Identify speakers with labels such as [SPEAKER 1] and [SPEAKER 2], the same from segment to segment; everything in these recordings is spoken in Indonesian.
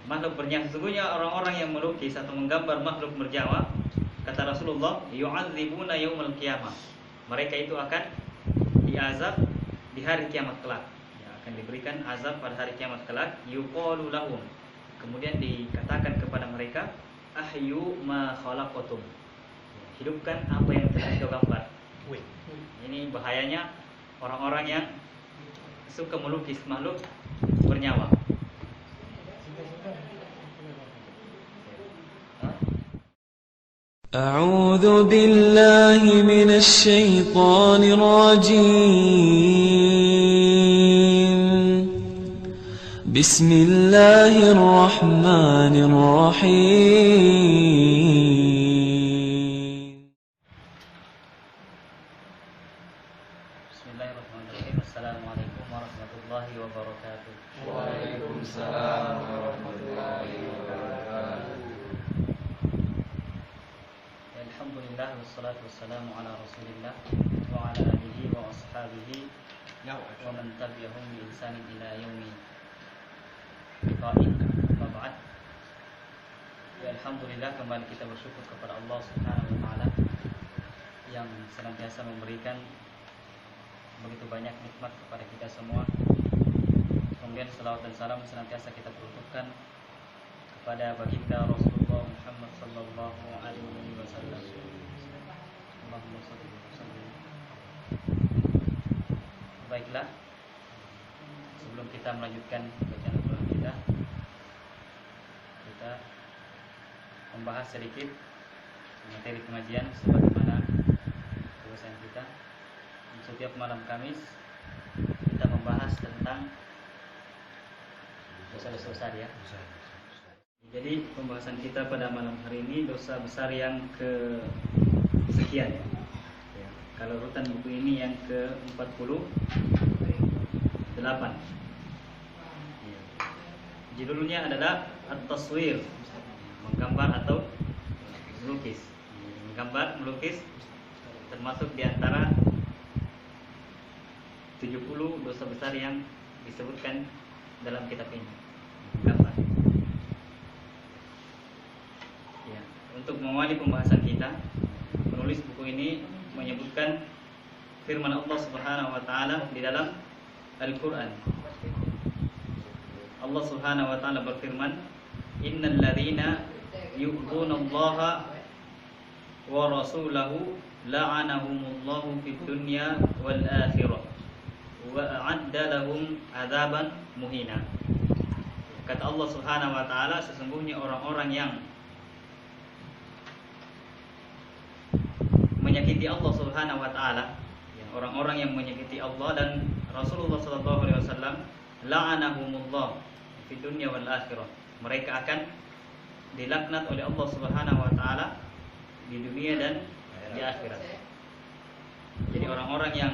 [SPEAKER 1] makhluk bernyawa. Sesungguhnya orang-orang yang melukis atau menggambar makhluk bernyawa, kata Rasulullah, yu'adzibuna yaumal qiyamah. Mereka itu akan diazab di hari kiamat kelak. Ya, akan diberikan azab pada hari kiamat kelak. Yuqalu lahum. Kemudian dikatakan kepada mereka, ahyu ma khalaqatum. Hidupkan apa yang telah kau gambar. Ini bahayanya orang-orang yang suka melukis makhluk bernyawa.
[SPEAKER 2] أعوذ بالله من الشيطان الرجيم بسم الله الرحمن الرحيم
[SPEAKER 1] بسم الله الرحمن الرحيم. السلام عليكم ورحمة الله وبركاته.
[SPEAKER 3] وعليكم السلام ورحمة الله وبركاته.
[SPEAKER 1] Alhamdulillah wassalatu wassalamu ala Rasulillah wa ala alihi wa ashabihi wa man tabi'ahum bi ihsanin ila yaumi qa'id. Ba'd. Ya, alhamdulillah, kembali kita bersyukur kepada Allah Subhanahu wa taala yang senantiasa memberikan begitu banyak nikmat kepada kita semua. Kemudian salawat dan salam senantiasa kita peruntukkan kepada baginda Rasulullah Muhammad sallallahu alaihi wasallam. Allahumma shalli wa sallim. Baiklah, sebelum kita melanjutkan bacaan Al-Quran kita membahas sedikit materi pengajian sebagaimana kebiasaan kita. Setiap malam Kamis kita membahas tentang dosa-dosa besar, ya. Jadi pembahasan kita pada malam hari ini dosa besar yang kesekian, ya. Kalau urutan buku ini yang ke-48. Ya. Judulnya adalah At-Taswir, menggambar atau melukis. Menggambar, melukis termasuk di antara 70 dosa besar yang disebutkan dalam kitab ini. Menggambar. Untuk mengawali pembahasan kita, penulis buku ini menyebutkan firman Allah Subhanahu wa taala di dalam Al-Qur'an. Allah Subhanahu wa taala berfirman, "Innal ladzina yu'dzuna Allaha wa rasulahu la'anahumullahu fid dunya wal akhirah wa a'adda lahum 'adzaban muhina." Kata Allah Subhanahu wa taala, sesungguhnya orang-orang yang menyakiti Allah Subhanahu wa taala, orang-orang yang menyakiti Allah dan Rasulullah sallallahu alaihi wasallam, la'anahumullah fid dunya wal akhirah. Mereka akan dilaknat oleh Allah Subhanahu wa taala di dunia dan di akhirat. Jadi orang-orang yang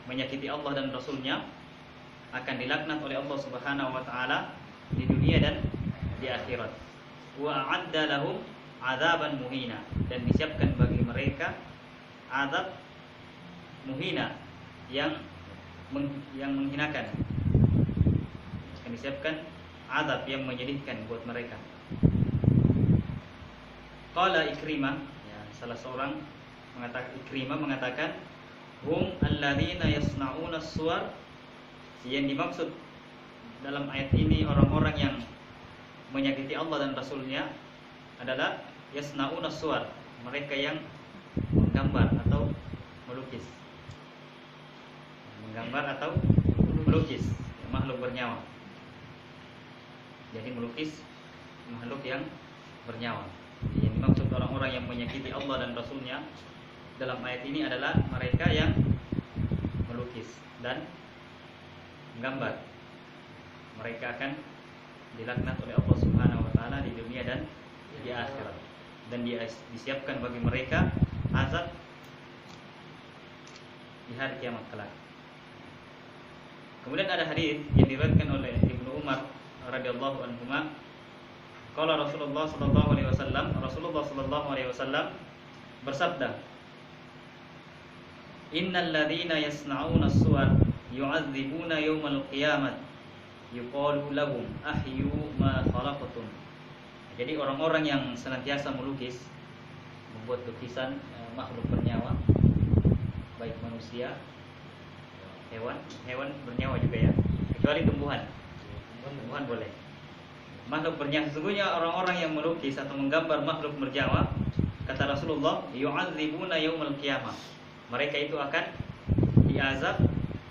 [SPEAKER 1] menyakiti Allah dan Rasulnya akan dilaknat oleh Allah Subhanahu wa taala di dunia dan di akhirat. Wa a'adda lahum 'adzaban muhina, dan disiapkan bagi mereka azab muhina yang menghinakan. Akan disiapkan azab yang menyedihkan buat mereka. Qala Ikrimah, ya, salah seorang mengatakan, hum alladzina yasna'una as-suwar. Yang dimaksud dalam ayat ini orang-orang yang menyakiti Allah dan Rasulnya adalah yasna'una as-suwar, mereka yang menggambar atau melukis. Menggambar atau melukis makhluk bernyawa. Jadi melukis makhluk yang bernyawa. Yang dimaksud orang-orang yang menyakiti Allah dan Rasulnya dalam ayat ini adalah mereka yang melukis dan menggambar. Mereka akan dilaknat oleh Allah Subhanahu wa taala di dunia dan di akhirat, dan disiapkan bagi mereka azab di hari kiamat kelak. Kemudian ada hadis yang diriwayatkan oleh Ibnu Umar radhiyallahu anhuma, qala Rasulullah sallallahu alaihi wasallam bersabda, innal ladzina yasna'una as-suwar yu'adzibuna yaumal qiyamah yuqalu lahum ahyu ma khalaqtum. Jadi orang-orang yang senantiasa melukis, membuat lukisan makhluk bernyawa, baik manusia, hewan bernyawa juga ya, kecuali tumbuhan boleh. Makhluk bernyawa, sesungguhnya orang-orang yang melukis atau menggambar makhluk bernyawa, kata Rasulullah, yu'adzibuna yaumal qiyamah. Mereka itu akan diazab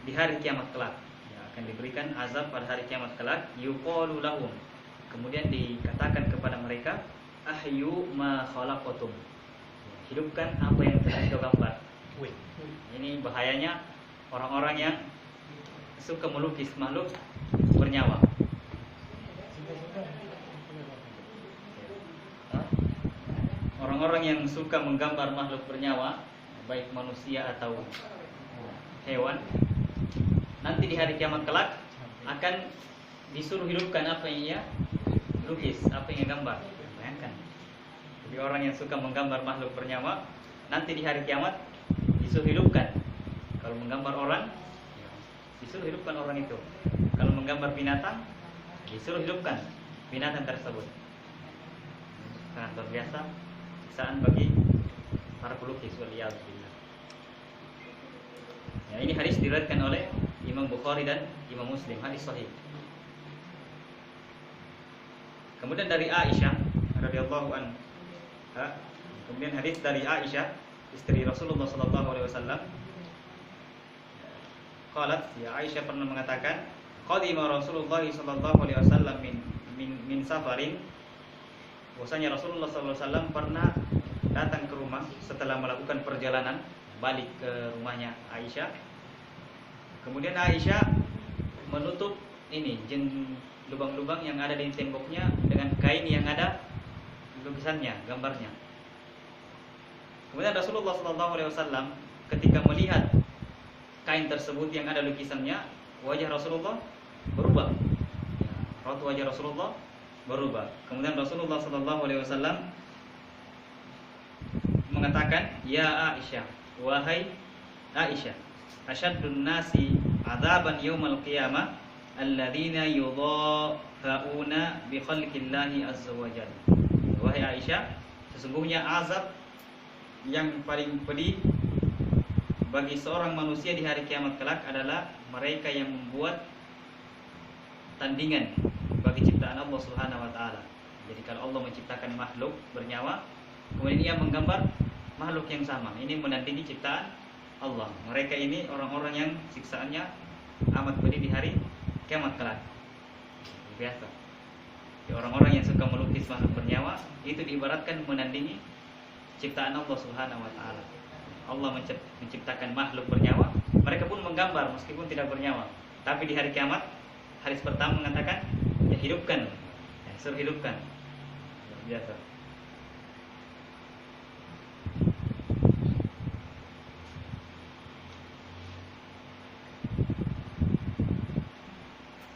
[SPEAKER 1] di hari kiamat kelak. Ya, akan diberikan azab pada hari kiamat kelak. Yuqalu lahum. Kemudian dikatakan kepada mereka, ahyu ma khalaqtum. Hidupkan apa yang telah kau gambar. Ini bahayanya orang-orang yang suka melukis makhluk bernyawa. Orang-orang yang suka menggambar makhluk bernyawa, baik manusia atau hewan, nanti di hari kiamat kelak akan disuruh hidupkan apa yang ia lukis, apa yang ia gambar. Bayangkan. Jadi orang yang suka menggambar makhluk bernyawa, nanti di hari kiamat disuruh hidupkan. Kalau menggambar orang, disuruh hidupkan orang itu. Kalau menggambar binatang, disuruh hidupkan binatang tersebut. Sangat luar biasa siksaan bagi para pelukis, waliyadzubillah. Ya, ini hadis diriwayatkan oleh Imam Bukhari dan Imam Muslim, hadis sahih. Kemudian dari Aisyah radhiyallahu anha, kemudian hadis dari Aisyah, istri Rasulullah sallallahu alaihi wasallam. Qalat, ya Aisyah pernah mengatakan, qadima Rasulullah sallallahu alaihi wasallam min safarin. Bahwasanya Rasulullah sallallahu alaihi wasallam pernah datang ke rumah setelah melakukan perjalanan balik ke rumahnya Aisyah. Kemudian Aisyah menutup lubang-lubang yang ada di temboknya dengan kain yang ada lukisannya, gambarnya. Kemudian Rasulullah sallallahu alaihi wasallam ketika melihat kain tersebut yang ada lukisannya, wajah Rasulullah berubah. Raut wajah Rasulullah berubah. Kemudian Rasulullah sallallahu alaihi wasallam mengatakan, "Ya Aisyah, wahai Aisyah, asyaddun nasi adzaban yaumal qiyamah alladzina yudhaa'una bi khalqillahi azza wajalla." Wahai Aisyah, sesungguhnya azab yang paling pedih bagi seorang manusia di hari kiamat kelak adalah mereka yang membuat tandingan bagi ciptaan Allah Subhanahu wa taala. Jadi kalau Allah menciptakan makhluk bernyawa, kemudian ia menggambar makhluk yang sama, ini menandingi ciptaan Allah. Mereka ini orang-orang yang siksaannya amat pedih di hari kiamat kelak. Biasa. Jadi orang-orang yang suka melukis makhluk bernyawa itu diibaratkan menandingi ciptaan Allah Subhanahu wa taala. Allah menciptakan makhluk bernyawa, mereka pun menggambar meskipun tidak bernyawa. Tapi di hari kiamat, hadis pertama mengatakan, ya hidupkan, ya, suruh hidupkan. Biasa.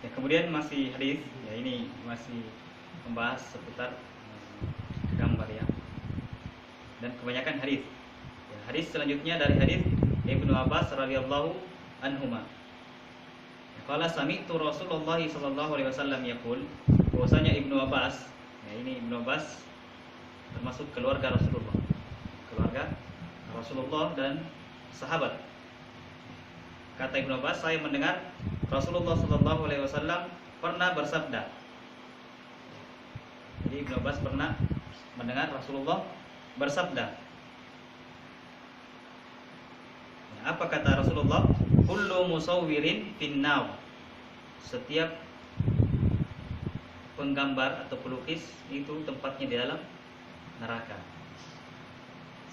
[SPEAKER 1] Ya, kemudian masih hadis, ya ini masih membahas seputar gambar ya. Dan kebanyakan hadis. Ya, hadis selanjutnya dari hadis Ibnu Abbas radhiyallahu anhuma. Qala sami'tu Rasulullah sallallahu alaihi wasallam yaqul, bahwasanya Ibnu Abbas, ya ini Ibnu Abbas termasuk keluarga Rasulullah dan sahabat. Kata Ibnu Abbas, saya mendengar Rasulullah sallallahu alaihi wasallam pernah bersabda. Jadi Ibnu Abbas pernah mendengar Rasulullah bersabda. Apa kata Rasulullah? Kullu musawwirin finnar. Setiap penggambar atau pelukis itu tempatnya di dalam neraka.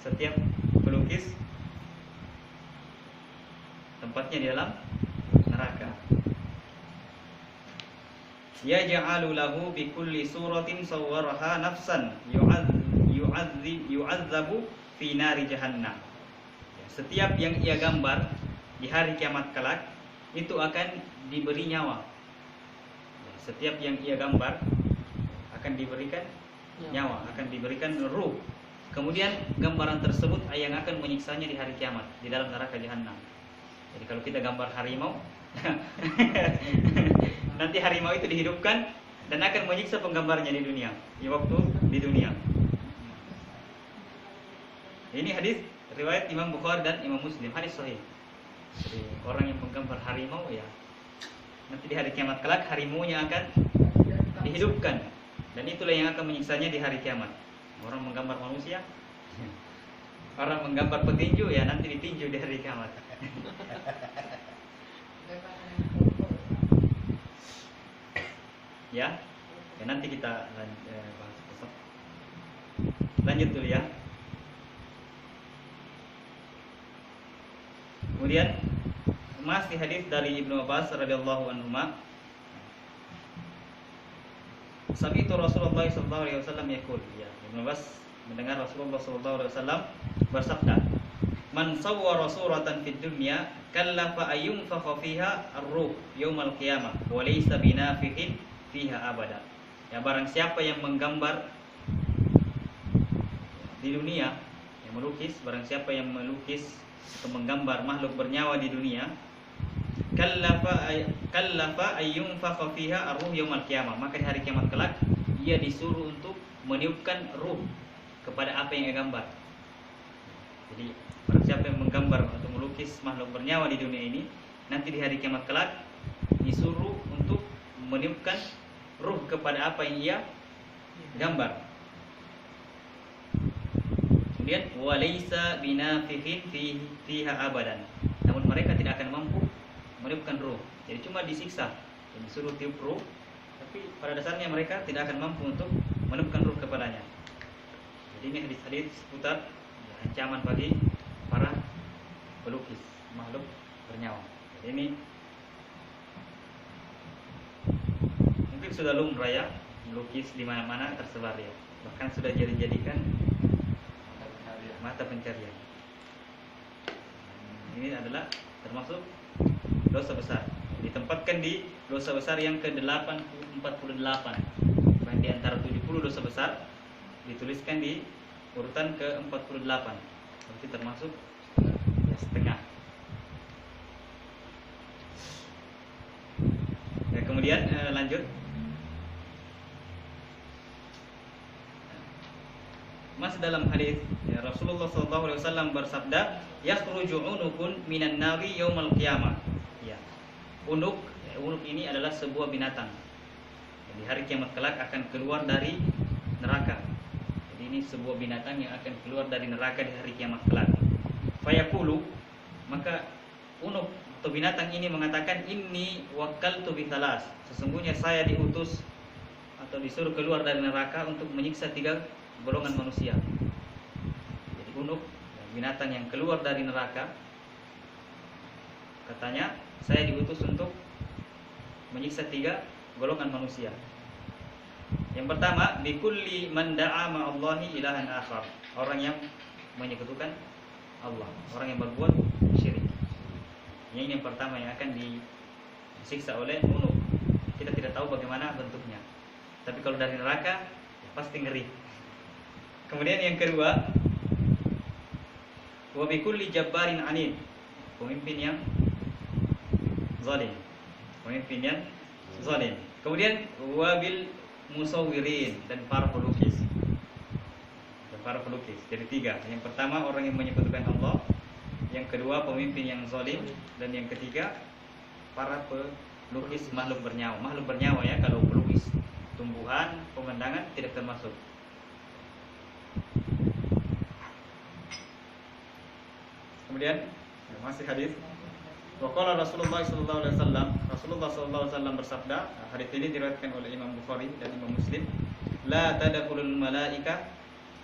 [SPEAKER 1] Setiap pelukis tempatnya di dalam neraka. Yaj'alu lahu bi kulli suratin sawwaraha nafsan yu'adzabu fi nari jahannam. Setiap yang ia gambar di hari kiamat kelak itu akan diberi nyawa. Setiap yang ia gambar akan diberikan nyawa, akan diberikan ruh. Kemudian gambaran tersebut yang akan menyiksanya di hari kiamat di dalam neraka jahanam. Jadi kalau kita gambar harimau Nanti harimau itu dihidupkan dan akan menyiksa penggambarnya di dunia, di waktu di dunia. Ini hadis riwayat Imam Bukhari dan Imam Muslim, hadis sahih. Jadi, orang yang menggambar harimau ya, nanti di hari kiamat kelak harimaunya akan dihidupkan dan itulah yang akan menyiksanya di hari kiamat. Orang menggambar manusia, orang menggambar petinju ya nanti ditinju di hari kiamat. Ya, nanti kita bahas besok. Lanjut dulu ya. Kemudian masih hadis dari Ibnu Abbas radhiyallahu anhu, Sami'tu Rasulullah sallallahu alaihi wasallam yaqul, ya, Ibnu Abbas mendengar Rasulullah sallallahu alaihi wasallam bersabda, "Man sawwara suratan fid dunya kallafa ayyunfakha fiha ar-ruh yaumal qiyamah wa laysa binafihin fiha abada." Ya, barang siapa yang menggambar di dunia, yang melukis, barang siapa yang melukis atau menggambar makhluk bernyawa di dunia, kallafa ayyunfakha fiha ar-ruh yaumal qiyamah, maka di hari kiamat kelak ia disuruh untuk meniupkan ruh kepada apa yang ia gambar. Jadi barang siapa yang menggambar atau melukis makhluk bernyawa di dunia ini, nanti di hari kiamat kelak disuruh untuk meniupkan ruh kepada apa yang ia gambar. Kemudian walaysa binafihin fiha abadan, namun mereka tidak akan mampu meniupkan ruh. Jadi cuma disiksa, jadi disuruh tiup ruh, tapi pada dasarnya mereka tidak akan mampu untuk meniupkan ruh kepadanya. Jadi ini hadis-hadis seputar ancaman bagi para pelukis makhluk bernyawa. Jadi ini mungkin sudah lumrah ya, melukis di mana-mana tersebar ya, bahkan sudah dijadikan mata pencarian. Ini adalah termasuk dosa besar. Ditempatkan di dosa besar yang ke-48. Di antara 70 dosa besar dituliskan di urutan ke-48. Berarti termasuk setengah. Ya, kemudian lanjut. Masih dalam hadis ya, Rasulullah SAW bersabda, "Yakhruju unukun minan nari yaumal qiyamah." Ya. Unuk ini adalah sebuah binatang. Di hari kiamat kelak akan keluar dari neraka. Jadi ini sebuah binatang yang akan keluar dari neraka di hari kiamat kelak. Fayaqulu, maka unuk atau binatang ini mengatakan, "Inni wakkaltu bi thalas." Sesungguhnya saya diutus atau disuruh keluar dari neraka untuk menyiksa 3 golongan manusia. Jadi unuk, binatang yang keluar dari neraka, katanya saya diutus untuk menyiksa 3 golongan manusia. Yang pertama, bikulli man da'a ma'allahi ilahan akhar, orang yang menyekutukan Allah, orang yang berbuat syirik. Ini yang pertama yang akan disiksa oleh unuk. Kita tidak tahu bagaimana bentuknya, tapi kalau dari neraka ya pasti ngeri. Kemudian yang kedua, wa bikulli jabbarin anid, pemimpin yang zalim, pemimpin yang zalim. Kemudian wabil musawwirin, dan para pelukis. Dan para pelukis. Jadi 3. Yang pertama orang yang menyekutukan Allah, yang kedua pemimpin yang zalim, dan yang ketiga para pelukis makhluk bernyawa. Makhluk bernyawa ya, kalau pelukis tumbuhan, pemandangan tidak termasuk. Kemudian masih hadis. Waqala Rasulullah sallallahu alaihi wasallam, Rasulullah sallallahu alaihi wasallam bersabda, hadis ini diriwayatkan oleh Imam Bukhari dan Imam Muslim, la tadkhulul malaika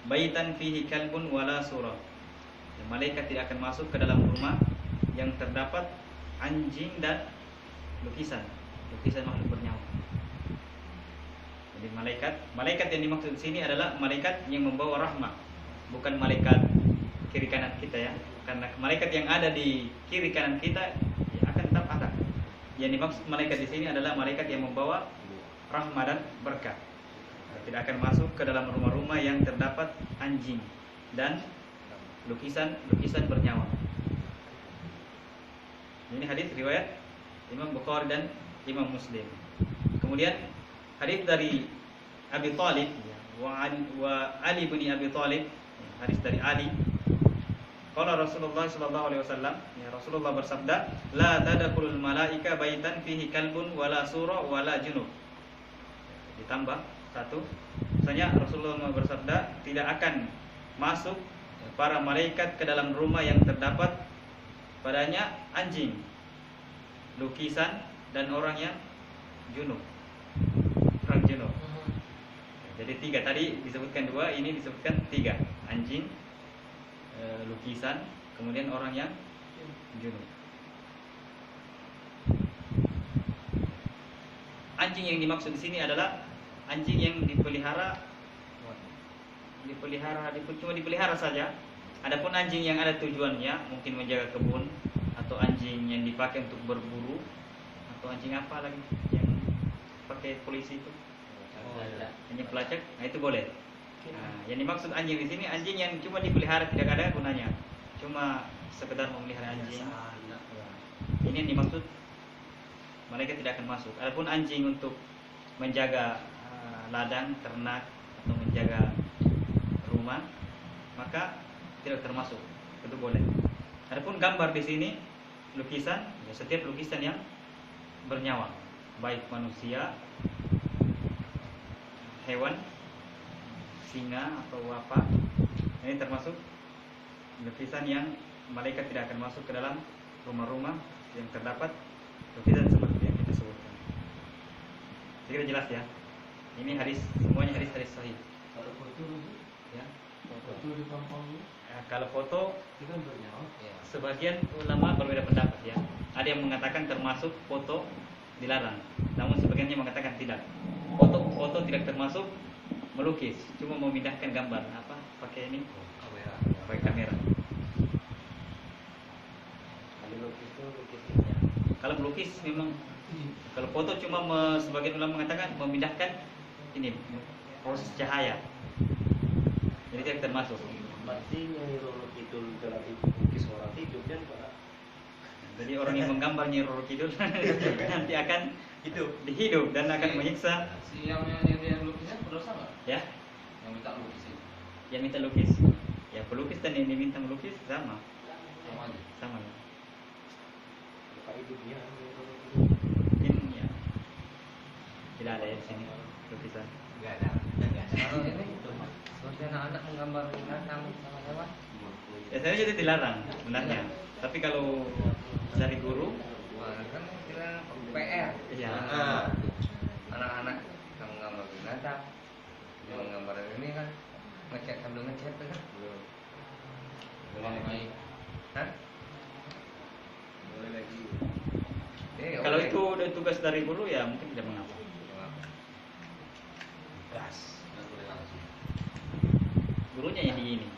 [SPEAKER 1] baitan fihi kalbun wala surah. Malaikat tidak akan masuk ke dalam rumah yang terdapat anjing dan lukisan makhluk bernyawa. Jadi malaikat yang dimaksud di sini adalah malaikat yang membawa rahmat, bukan malaikat kiri kanan kita ya. Karena malaikat yang ada di kiri kanan kita ya akan tetap ada. Yang dimaksud malaikat di sini adalah malaikat yang membawa rahmat dan berkah. Tidak akan masuk ke dalam rumah-rumah yang terdapat anjing dan lukisan bernyawa. Ini hadis riwayat Imam Bukhari dan Imam Muslim. Kemudian hadis dari Abi Thalib wa Ali bin Abi Thalib, hadis dari Ali. Qala Rasulullah sallallahu alaihi wasallam, ya Rasulullah bersabda, la tadkhulul malaika baitan fihi kalbun wala sura wala junub. Ditambah satu, misalnya Rasulullah bersabda, tidak akan masuk para malaikat ke dalam rumah yang terdapat padanya anjing, lukisan, dan orang yang junub. Orang junub. Jadi 3 tadi disebutkan 2, ini disebutkan 3. Anjing, lukisan, kemudian orang yang junub. Anjing yang dimaksud di sini adalah anjing yang dipelihara cuma dipelihara saja. Adapun anjing yang ada tujuannya, mungkin menjaga kebun, atau anjing yang dipakai untuk berburu, atau anjing apa lagi yang pakai polisi itu, anjing pelacak, nah itu boleh. Nah, yang dimaksud anjing di sini anjing yang cuma dipelihara, tidak ada gunanya, cuma sekedar memelihara anjing. Ini yang dimaksud malaikat tidak akan masuk. Adapun anjing untuk menjaga ladang, ternak, atau menjaga rumah, maka tidak termasuk, itu boleh. Adapun gambar di sini, lukisan, ya setiap lukisan yang bernyawa, baik manusia, hewan, singa atau apa, ini termasuk lukisan yang malaikat tidak akan masuk ke dalam rumah-rumah yang terdapat lukisan seperti yang kita sebutkan. Saya kira jelas ya. Ini hadis, semuanya hadis-hadis sahih.
[SPEAKER 3] Kalau foto,
[SPEAKER 1] Ya.
[SPEAKER 3] foto di kampung
[SPEAKER 1] Kalau foto,
[SPEAKER 3] itu kan bernyawa.
[SPEAKER 1] sebagian ulama berbeda pendapat ya. Ada yang mengatakan termasuk foto dilarang, namun sebagiannya mengatakan tidak. Foto tidak termasuk melukis, cuma memindahkan gambar apa pakai ini,
[SPEAKER 3] Kamera.
[SPEAKER 1] pakai kamera.
[SPEAKER 3] Kalau lukis itu lukisnya.
[SPEAKER 1] Kalau melukis memang, kalau foto cuma sebagian ulama mengatakan memindahkan ini proses cahaya, jadi tidak termasuk.
[SPEAKER 3] Berarti Nyai Roro Kidul telah lukis orang hidup kan Pak?
[SPEAKER 1] Jadi orang yang menggambar Nyai Roro Kidul nanti akan dihidup dan akan menyiksa.
[SPEAKER 4] Si yang lukisnya berdosa nggak?
[SPEAKER 1] Ya,
[SPEAKER 4] Yang minta lukis itu
[SPEAKER 1] yang minta lukis, ya pelukis dan yang diminta melukis sama
[SPEAKER 4] sama aja.
[SPEAKER 1] sama.
[SPEAKER 3] Pak hidupnya Nyai Roro Kidul.
[SPEAKER 1] Mungkin ya tidak ada ya di sini lukisan.
[SPEAKER 3] Enggak ada.
[SPEAKER 4] Kalau ini seperti anak-anak menggambar binatang sama hewan.
[SPEAKER 1] Ya saya jadi dilarang sebenarnya. Tapi kalau dari guru,
[SPEAKER 4] Wah, kan kira PR.
[SPEAKER 1] ya
[SPEAKER 4] Anak-anak yang menggambar binatang, yang menggambar ini kan ngecat sambil ngecat kan? Baik. Hah?
[SPEAKER 3] Boleh lagi.
[SPEAKER 1] kalau itu udah tugas dari guru ya mungkin tidak mengapa.
[SPEAKER 3] Gas.
[SPEAKER 1] Gurunya yang ini.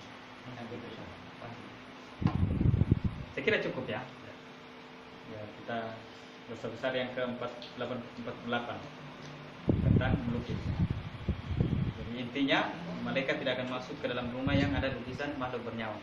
[SPEAKER 1] Saya kira cukup ya. Ya kita besar-besar yang ke-48 tentang melukis. Jadi intinya malaikat tidak akan masuk ke dalam rumah yang ada lukisan makhluk bernyawa.